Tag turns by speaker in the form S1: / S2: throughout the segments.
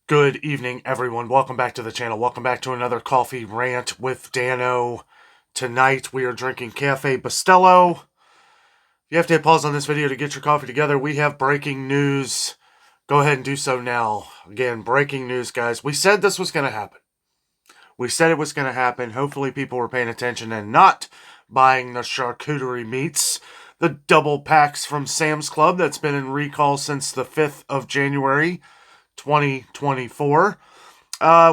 S1: Good evening, everyone. Welcome back to the channel. Welcome back to another coffee rant with Dano. Tonight we are drinking Cafe Bustelo. If you have to hit pause on this video to get your coffee together, we have breaking news. Go ahead and do so now. Again, breaking news, guys. We said this was going to happen. We said it was going to happen. Hopefully people were paying attention and not buying the charcuterie meats. The double packs from Sam's Club that's been in recall since the 5th of January. 2024.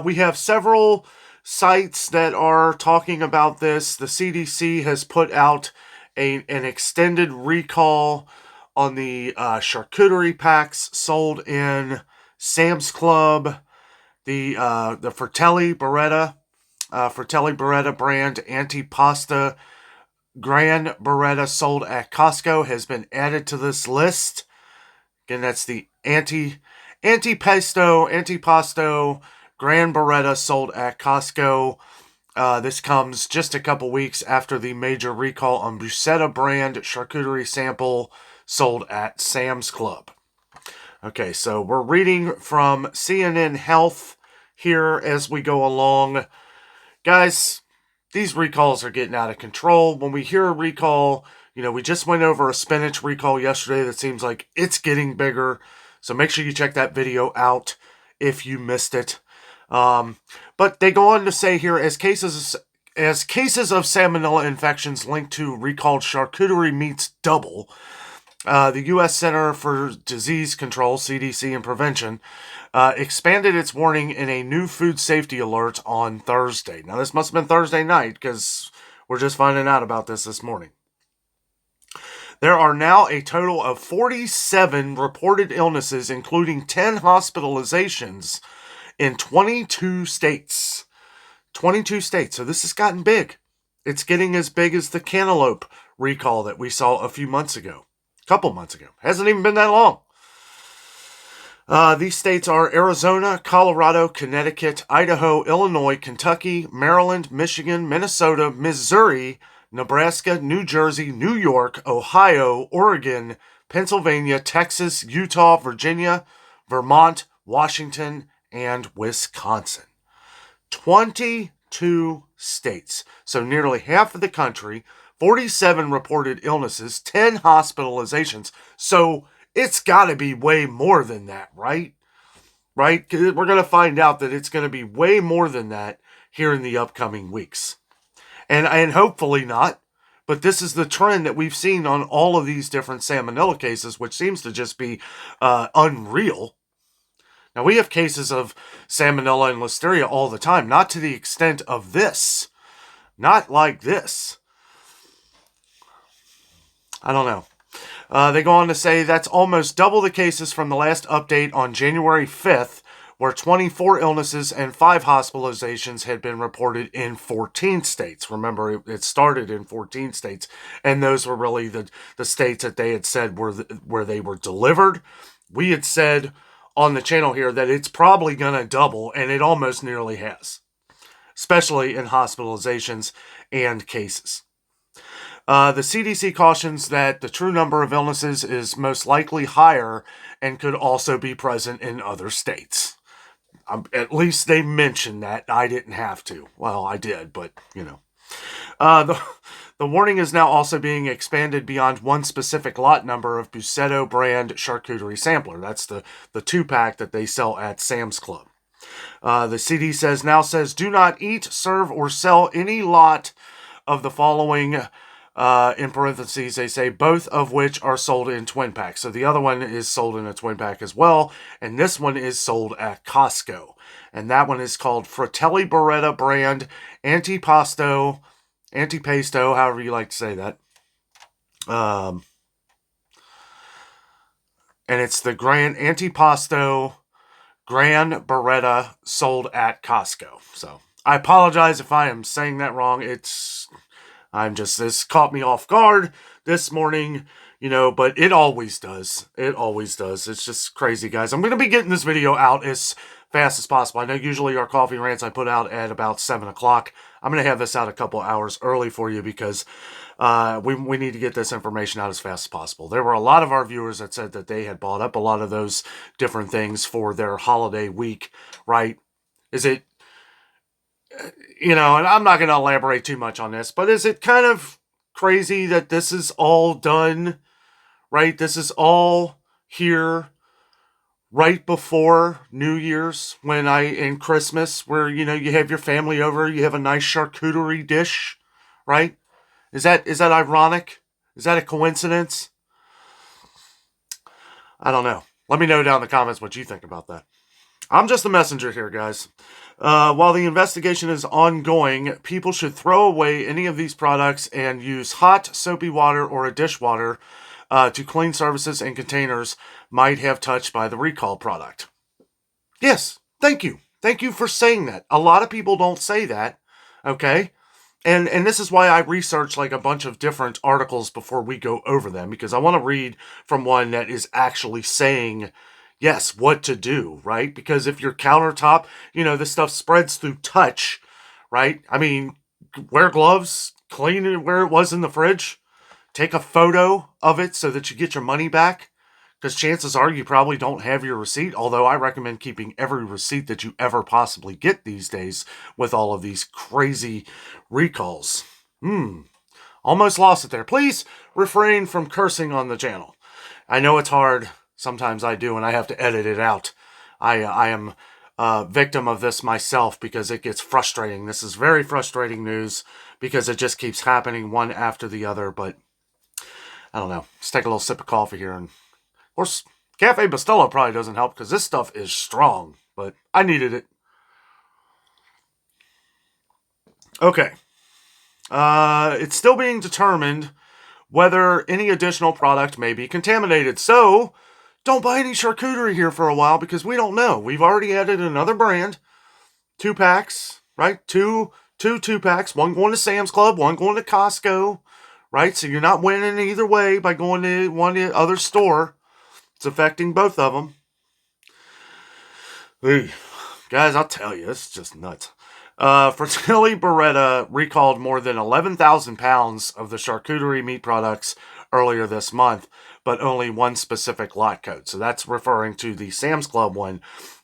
S1: We have several sites that are talking about this. The CDC has put out an extended recall on the charcuterie packs sold in Sam's Club, the Fratelli Beretta brand antipasta Gran Beretta sold at Costco has been added to this list. Again, that's the antipasto Gran Beretta sold at Costco. This comes just a couple weeks after the major recall on Busetta brand charcuterie sample sold at Sam's Club. Okay, so we're reading from CNN Health here as we go along. Guys, these recalls are getting out of control. When we hear a recall, we just went over a spinach recall yesterday that seems like it's getting bigger. So make sure you check that video out if you missed it. But they go on to say here, as cases of salmonella infections linked to recalled charcuterie meats double, the U.S. Center for Disease Control, CDC, and Prevention expanded its warning in a new food safety alert on Thursday. Now, this must have been Thursday night because we're just finding out about this morning. There are now a total of 47 reported illnesses, including 10 hospitalizations in 22 states. 22 states. So this has gotten big. It's getting as big as the cantaloupe recall that we saw a couple months ago. Hasn't even been that long. These states are Arizona, Colorado, Connecticut, Idaho, Illinois, Kentucky, Maryland, Michigan, Minnesota, Missouri, Nebraska, New Jersey, New York, Ohio, Oregon, Pennsylvania, Texas, Utah, Virginia, Vermont, Washington, and Wisconsin. 22 states. So nearly half of the country, 47 reported illnesses, 10 hospitalizations. So it's got to be way more than that, right? Right? We're going to find out that it's going to be way more than that here in the upcoming weeks. And hopefully not, but this is the trend that we've seen on all of these different salmonella cases, which seems to just be unreal. Now, we have cases of salmonella and listeria all the time, not to the extent of this. Not like this. I don't know. They go on to say that's almost double the cases from the last update on January 5th, where 24 illnesses and 5 hospitalizations had been reported in 14 states. Remember, it started in 14 states, and those were really the states that they had said where they were delivered. We had said on the channel here that it's probably going to double, and it almost nearly has, especially in hospitalizations and cases. The CDC cautions that the true number of illnesses is most likely higher and could also be present in other states. At least they mentioned that. I didn't have to. Well, I did, but, The warning is now also being expanded beyond one specific lot number of Busetta brand charcuterie sampler. That's the 2-pack that they sell at Sam's Club. The CDC says, do not eat, serve, or sell any lot of the following, in parentheses, they say, both of which are sold in twin packs. So the other one is sold in a twin pack as well, and this one is sold at Costco. And that one is called Fratelli Beretta brand antipasto, however you like to say that. And it's the antipasto Gran Beretta sold at Costco. So I apologize if I am saying that wrong. This caught me off guard this morning, but it always does. It always does. It's just crazy, guys. I'm going to be getting this video out as fast as possible. I know usually our coffee rants I put out at about 7 o'clock. I'm going to have this out a couple hours early for you because we need to get this information out as fast as possible. There were a lot of our viewers that said that they had bought up a lot of those different things for their holiday week, right? Is it, and I'm not going to elaborate too much on this, but is it kind of crazy that this is all done, right? This is all here right before New Year's and Christmas, where, you have your family over, you have a nice charcuterie dish, right? Is that ironic? Is that a coincidence? I don't know. Let me know down in the comments what you think about that. I'm just a messenger here, guys. While the investigation is ongoing, people should throw away any of these products and use hot, soapy water or a dishwater to clean surfaces and containers might have touched by the recall product. Yes, thank you. Thank you for saying that. A lot of people don't say that, okay? And this is why I research like a bunch of different articles before we go over them, because I want to read from one that is actually saying, yes, what to do, right? Because if your countertop, this stuff spreads through touch, right? I mean, wear gloves, clean it where it was in the fridge, take a photo of it so that you get your money back, because chances are you probably don't have your receipt, although I recommend keeping every receipt that you ever possibly get these days with all of these crazy recalls. Almost lost it there. Please refrain from cursing on the channel. I know it's hard. Sometimes I do, and I have to edit it out. I am a victim of this myself because it gets frustrating. This is very frustrating news because it just keeps happening one after the other, but I don't know. Let's take a little sip of coffee here. And of course, Cafe Bustelo probably doesn't help because this stuff is strong, but I needed it. Okay. It's still being determined whether any additional product may be contaminated. So, don't buy any charcuterie here for a while because we don't know. We've already added another brand. 2 packs, right? Two 2-packs. One going to Sam's Club, one going to Costco, right? So you're not winning either way by going to one other store. It's affecting both of them. Hey, guys, I'll tell you, it's just nuts. Fratelli Beretta recalled more than 11,000 pounds of the charcuterie meat products earlier this month, but only one specific lot code. So that's referring to the Sam's Club one.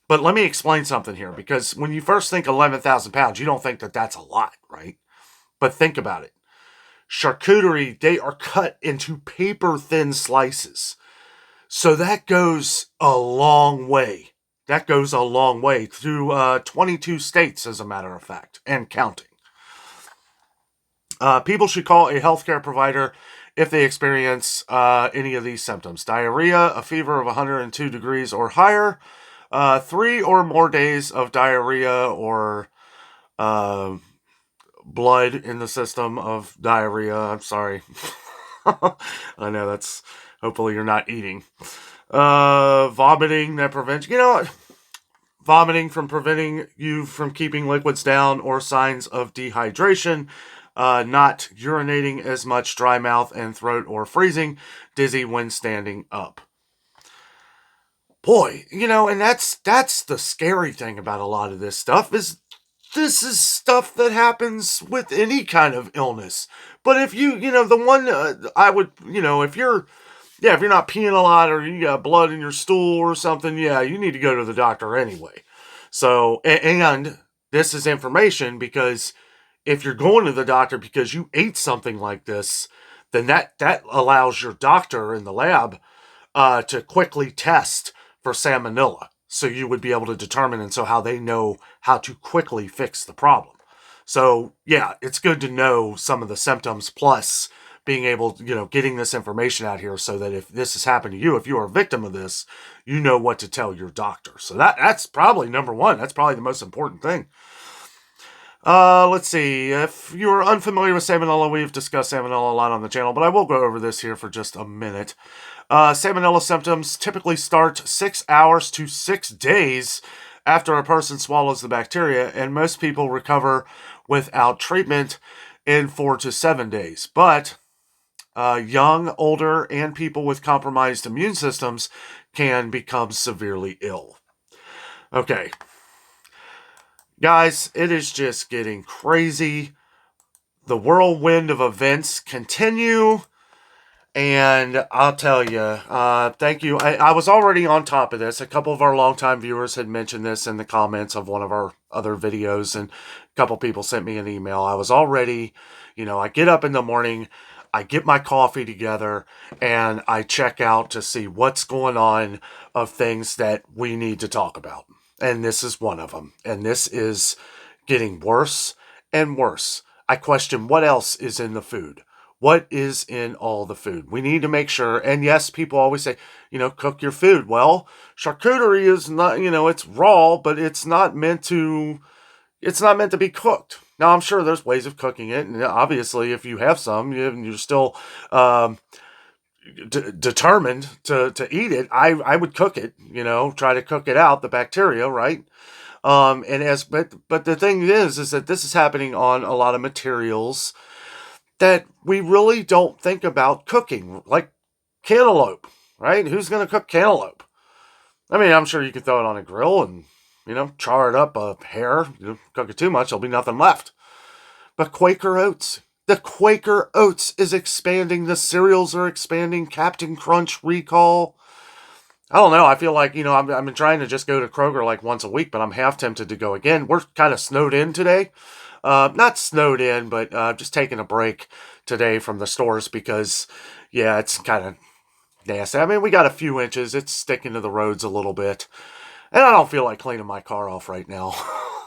S1: But let me explain something here, because when you first think 11,000 pounds, you don't think that that's a lot, right? But think about it. Charcuterie, they are cut into paper-thin slices. So that goes a long way. That goes a long way through 22 states, as a matter of fact, and counting. People should call a healthcare provider if they experience any of these symptoms. Diarrhea, a fever of 102 degrees or higher, 3 or more days of diarrhea or blood in the system of diarrhea. I'm sorry. I know that's... Hopefully you're not eating. Vomiting that prevents... vomiting from preventing you from keeping liquids down or signs of dehydration. Not urinating as much, dry mouth and throat or freezing. Dizzy when standing up. Boy, and that's the scary thing about a lot of this stuff is this is stuff that happens with any kind of illness. But if the one I would, if you're not peeing a lot or you got blood in your stool or something, you need to go to the doctor anyway. So, and this is information because if you're going to the doctor because you ate something like this, then that allows your doctor in the lab to quickly test for salmonella. So you would be able to determine, and so how they know how to quickly fix the problem. So, it's good to know some of the symptoms, plus being able, getting this information out here so that if this has happened to you, if you are a victim of this, you know what to tell your doctor. So that's probably number one. That's probably the most important thing. Let's see. If you're unfamiliar with salmonella, we've discussed salmonella a lot on the channel, but I will go over this here for just a minute. Salmonella symptoms typically start 6 hours to 6 days after a person swallows the bacteria, and most people recover without treatment in 4 to 7 days. But young, older, and people with compromised immune systems can become severely ill. Okay. Guys, it is just getting crazy. the whirlwind of events continue. And I'll tell you, thank you. I was already on top of this. A couple of our longtime viewers had mentioned this in the comments of one of our other videos, and a couple people sent me an email. I was already, I get up in the morning, I get my coffee together, and I check out to see what's going on of things that we need to talk about. And this is one of them. And this is getting worse and worse. I question what else is in the food. What is in all the food? We need to make sure, and yes, people always say, cook your food. Well, charcuterie is not, it's raw, but it's not meant to be cooked. Now, I'm sure there's ways of cooking it, and obviously, if you have some, you're still determined to eat it, I would cook it, try to cook it out, the bacteria, right? But the thing is that this is happening on a lot of materials that we really don't think about cooking, like cantaloupe, right? Who's going to cook cantaloupe? I mean, I'm sure you could throw it on a grill and, char it up a hair. Cook it too much, there'll be nothing left. But Quaker Oats. The Quaker Oats is expanding. The cereals are expanding. Captain Crunch recall. I don't know. I feel like, I've been trying to just go to Kroger like once a week, but I'm half tempted to go again. We're kind of snowed in today. Not snowed in, but just taking a break today from the stores because, yeah, it's kind of nasty. I mean, we got a few inches. It's sticking to the roads a little bit. And I don't feel like cleaning my car off right now.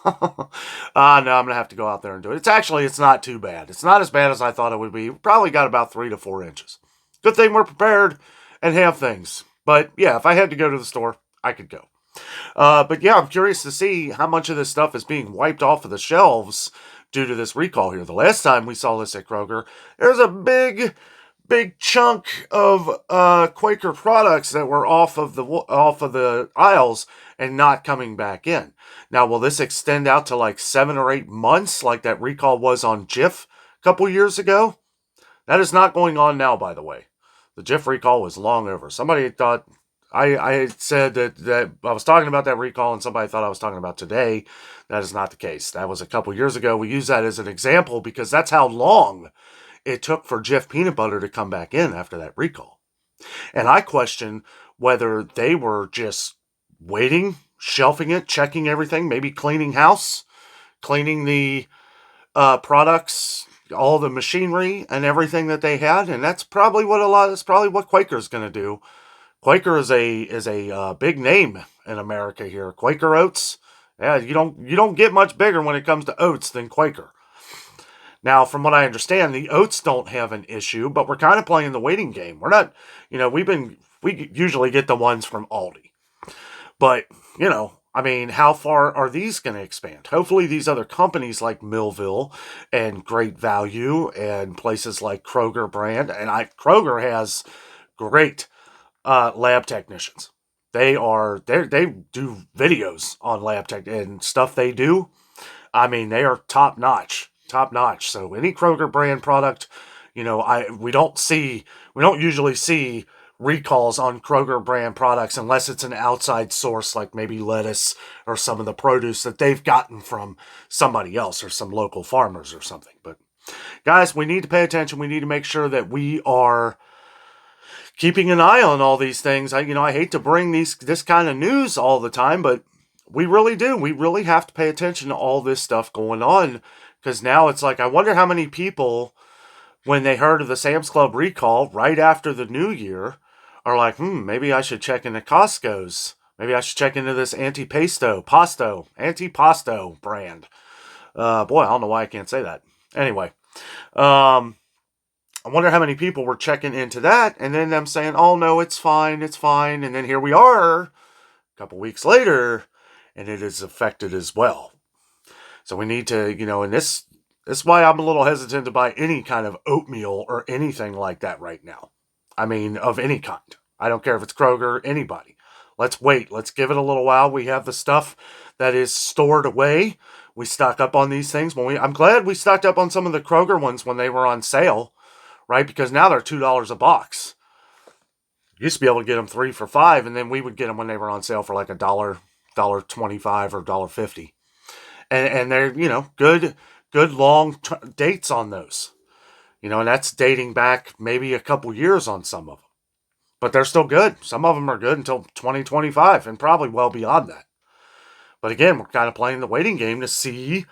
S1: No, I'm going to have to go out there and do it. It's not too bad. It's not as bad as I thought it would be. We probably got about 3 to 4 inches. Good thing we're prepared and have things. But yeah, if I had to go to the store, I could go. But yeah, I'm curious to see how much of this stuff is being wiped off of the shelves due to this recall here. The last time we saw this at Kroger, there's a big chunk of Quaker products that were off of the aisles and not coming back in. Now, will this extend out to like 7 or 8 months, like that recall was on Jif a couple years ago? That is not going on now, by the way. The Jif recall was long over. Somebody thought I said that I was talking about that recall and somebody thought I was talking about today. That is not the case. That was a couple years ago. We use that as an example because that's how long it took for Jif peanut butter to come back in after that recall. And I question whether they were just waiting, shelving it, checking everything, maybe cleaning house, cleaning the products, all the machinery and everything that they had. And that's probably what Quaker's going to do. Quaker is a big name in America here. Quaker Oats. Yeah, you don't get much bigger when it comes to oats than Quaker. Now, from what I understand, the oats don't have an issue, but we're kind of playing the waiting game. We're not, we usually get the ones from Aldi. But, how far are these going to expand? Hopefully these other companies like Millville and Great Value and places like Kroger brand, and Kroger has great lab technicians. They do videos on lab tech and stuff they do. I mean, they are top notch. So any Kroger brand product, we don't usually see recalls on Kroger brand products unless it's an outside source like maybe lettuce or some of the produce that they've gotten from somebody else or some local farmers or something. But guys, we need to pay attention. We need to make sure that we are keeping an eye on all these things. I hate to bring this kind of news all the time, but we really do. We really have to pay attention to all this stuff going on because now it's like, I wonder how many people, when they heard of the Sam's Club recall right after the new year, are like, maybe I should check into Costco's. Maybe I should check into this antipasto brand. Boy, I don't know why I can't say that. Anyway, I wonder how many people were checking into that and then them saying, oh no, it's fine. And then here we are a couple weeks later and it is affected as well. So we need to, and this is why I'm a little hesitant to buy any kind of oatmeal or anything like that right now. I mean, of any kind. I don't care if it's Kroger, anybody. Let's wait. Let's give it a little while. We have the stuff that is stored away. We stock up on these things. I'm glad we stocked up on some of the Kroger ones when they were on sale, right? Because now they're $2 a box. Used to be able to get them 3 for $5, and then we would get them when they were on sale for like $1.25 or $1.50. And they're, good long dates on those. And that's dating back maybe a couple years on some of them. But they're still good. Some of them are good until 2025 and probably well beyond that. But again, we're kind of playing the waiting game to see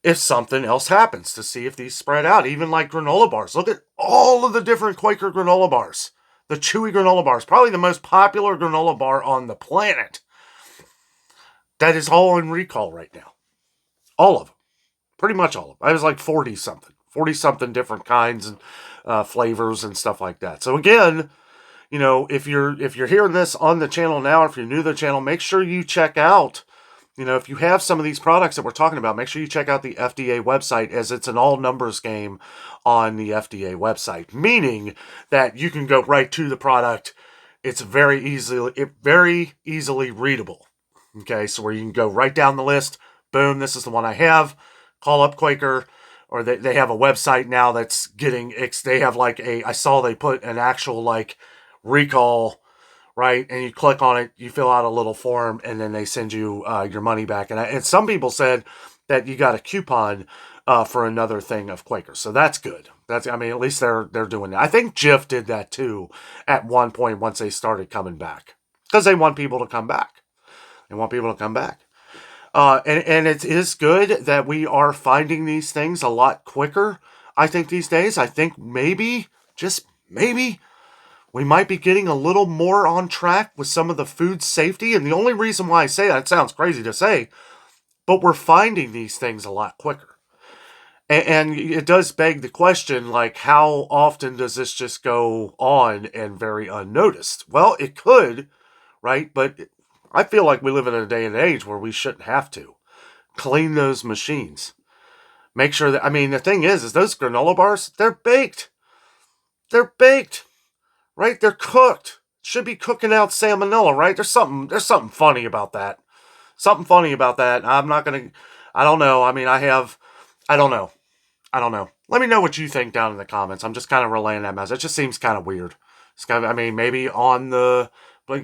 S1: if something else happens, to see if these spread out. Even like granola bars. Look at all of the different Quaker granola bars. The chewy granola bars, probably the most popular granola bar on the planet. That is all in recall right now. All of them. Pretty much all of them. I was like 40-something. 40-something different kinds and flavors and stuff like that. So again, if you're hearing this on the channel now, or if you're new to the channel, make sure you check out, if you have some of these products that we're talking about, make sure you check out the FDA website, as it's an all numbers game on the FDA website, meaning that you can go right to the product. It's very easily readable. Okay, so where you can go right down the list, boom, this is the one I have, call up Quaker, or they have a website now that's getting, they have like I saw they put an actual like recall, right? And you click on it, you fill out a little form, and then they send you your money back. And some people said that you got a coupon for another thing of Quaker, so that's good. At least they're doing that. I think Jif did that too at one point once they started coming back, because they want people to come back. And it is good that we are finding these things a lot quicker, I think, these days. I think maybe, just maybe, we might be getting a little more on track with some of the food safety. And the only reason why I say that, it sounds crazy to say, but we're finding these things a lot quicker. And it does beg the question, like, how often does this just go on and very unnoticed? Well, it could, right? But I feel like we live in a day and age where we shouldn't have to. Clean those machines. Make sure that, the thing is those granola bars, they're baked. They're baked, right? They're cooked. Should be cooking out salmonella, right? There's something funny about that. Something funny about that. I don't know. I don't know. Let me know what you think down in the comments. I'm just kind of relaying that message. It just seems kind of weird. It's kind of, maybe on the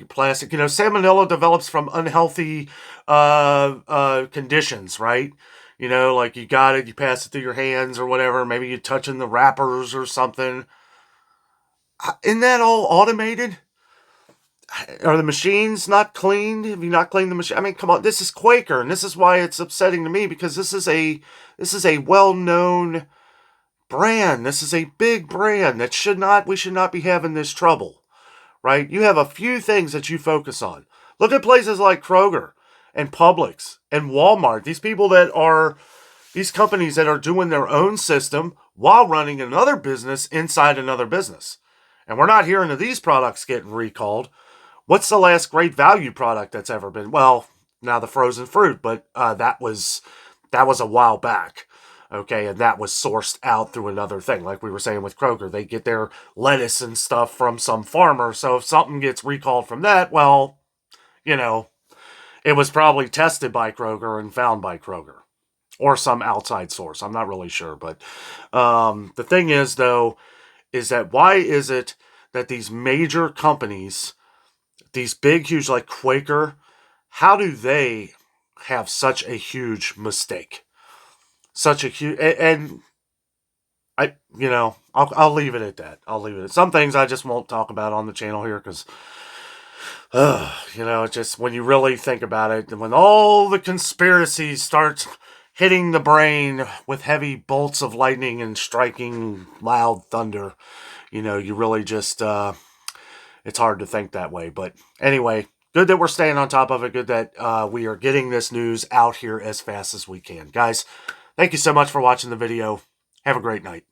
S1: plastic, salmonella develops from unhealthy conditions, right? Like you got it, you pass it through your hands or whatever. Maybe you're touching the wrappers or something. Isn't that all automated? Are the machines not cleaned? Have you not cleaned the machine? Come on, this is Quaker, and this is why it's upsetting to me, because this is a well-known brand. This is a big brand that we should not be having this trouble, right? You have a few things that you focus on. Look at places like Kroger and Publix and Walmart. These companies that are doing their own system while running another business inside another business. And we're not hearing of these products getting recalled. What's the last Great Value product that's ever been? Well, now the frozen fruit, but that was a while back. Okay, and that was sourced out through another thing. Like we were saying with Kroger, they get their lettuce and stuff from some farmer. So if something gets recalled from that, well, it was probably tested by Kroger and found by Kroger. Or some outside source. I'm not really sure. But the thing is, though, is that why is it that these major companies, these big, huge, like Quaker, how do they have such a huge mistake? Such a huge, and I'll leave it at that. I'll leave it at some things I just won't talk about on the channel here, because, it's just, when you really think about it, and when all the conspiracies start hitting the brain with heavy bolts of lightning and striking loud thunder, you really just, it's hard to think that way. But anyway, good that we're staying on top of it. Good that we are getting this news out here as fast as we can. Guys, thank you so much for watching the video. Have a great night.